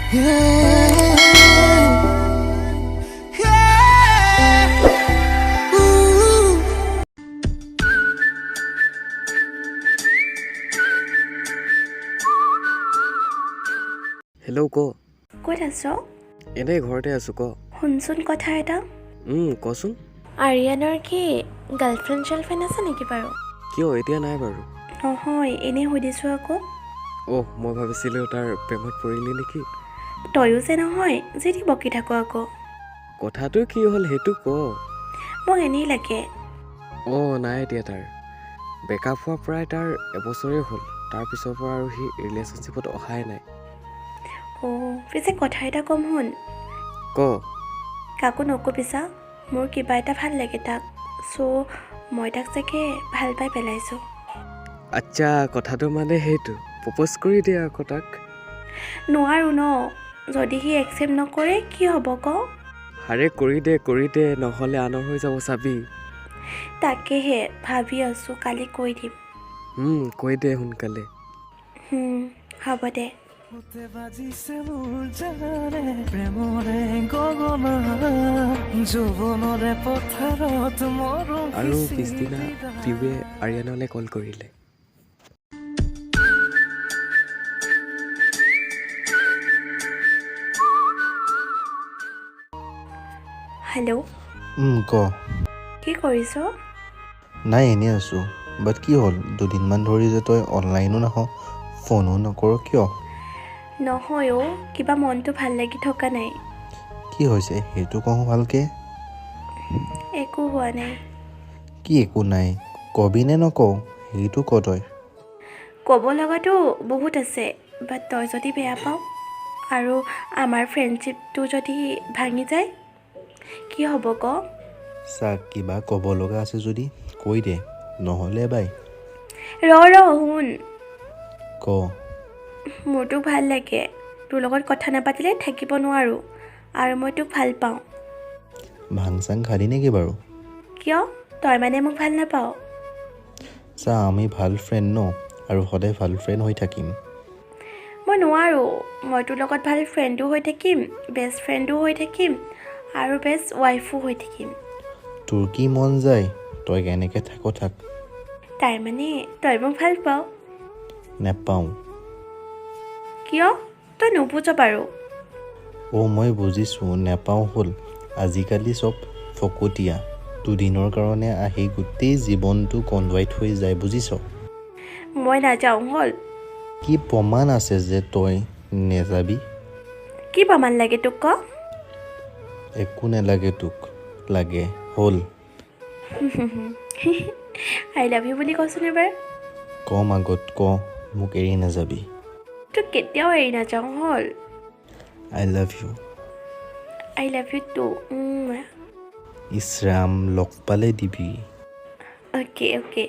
Hello' ক ক'ত আছ? এনেই ঘৰতে আছো ক শুনচোন কথা এটা। কচোন আৰিয়ানৰ কি গাৰ্লফ্ৰেণ্ড আছে নেকি বাৰু? কিয় এতিয়া নাই বাৰু নহয়, এনেই সুধিছোঁ আকৌ। মই ভাবিছিলোঁ তাৰ প্ৰেমত পৰিলি নেকি তয়ো যে নহয় যি দি বকি থাকো আকৌ। কথাটো কি হ'ল সেইটো ক মোক এনেই লাগে। নাই এতিয়া তাৰ বেকআপ হোৱাৰ প্ৰায় তাৰ এবছৰেই হ'ল। তাৰ পিছৰ পৰা আৰু সি ৰিলেশ্যনশ্বিপত অহাই নাই। পিছে কথা এটা ক'ম শুন। ক কাকো নকবিছা, মোৰ কিবা এটা ভাল লাগে তাক। চ' মই তাক চাগে ভাল পাই পেলাইছোঁ। আচ্ছা, কথাটো মানে সেইটো। প্ৰপ'জ কৰি দিয়ে আকৌ তাক। নোৱাৰোঁ ন, যদি সি একচেপ্ট নকৰে কি হ'ব ক? আৰে কৰি দে নহ'লে আনৰ হৈ যাব চাবি। তাকেহে ভাবি আছোঁ, কালি কৈ দিম। কৈ দে সোনকালে। হ'ব দে। আৰু পিছদিনা পিউৱে আৰিয়ানলৈ কল কৰিলে। হেল্ল', ক কি কৰিছ? নাই এনেই আছোঁ। বাট কি হ'ল, দুদিনমান ধৰি যে তই অনলাইনো নাহ, ফোনো নকৰ কিয়? নহয় কিবা মনটো ভাল লাগি থকা নাই। কি হৈছে সেইটো কওঁ ভালকে। একো হোৱা নাই। কি একো নাই কবি নে নকওঁ সেইটো ক তই। ক'ব লগাতো বহুত আছে, বাট তই যদি বেয়া পাওঁ আৰু আমাৰ ফ্ৰেণ্ডশ্বিপটো যদি ভাঙি যায় কি হ'ব ক? চাক, কিবা ক'ব লগা আছে যদি কৈ দে, নহ'লে বাই। শুন। ক। মোৰ তোক ভাল লাগে। তোৰ লগত কথা নাপাতিলে থাকিব নোৱাৰোঁ, আৰু মই তোক ভাল পাওঁ। ভাং চাং খালি নেকি বাৰু? কিয়? তই মানে মোক ভাল নাপাৱ? চা, আমি ভাল ফ্ৰেণ্ড ন, আৰু সদায় ভাল ফ্ৰেণ্ড হৈ থাকিম। মই নোৱাৰোঁ। মই তোৰ লগত ভাল ফ্ৰেণ্ডো হৈ থাকিম, বেষ্ট ফ্ৰেণ্ডো হৈ থাকিম, আৰু বেষ্ট ৱাইফো হৈ থাকিম। তোৰ কি মন যায় তই কেনেকৈ থাক। তাৰমানে তই মোক ভাল পাৱ? নেপাওঁ। কিয়? তই নুবুজ বাৰু। মই বুজিছোঁ, নেপাওঁ হ'ল। আজিকালি চব ফকতীয়া। দুদিনৰ কাৰণে আহি গোটেই জীৱনটো কন্দুৱাই থৈ যায়, বুজিছ? মই নাযাওঁ হ'ল। কি প্ৰমাণ আছে যে তই নেযাবি? কি প্ৰমাণ লাগে তোক ক? একো নালাগে তোক, লাগে হ'ল। আই লাভ ইউ বুলি কচোন এবাৰ। কম আগত ক, মোক এৰি নাযাবি। তোক কেতিয়াও এৰি নাযাওঁ হ'ল। I love you. I love you too. Isram, লগ পালে দিবি। অ'কে।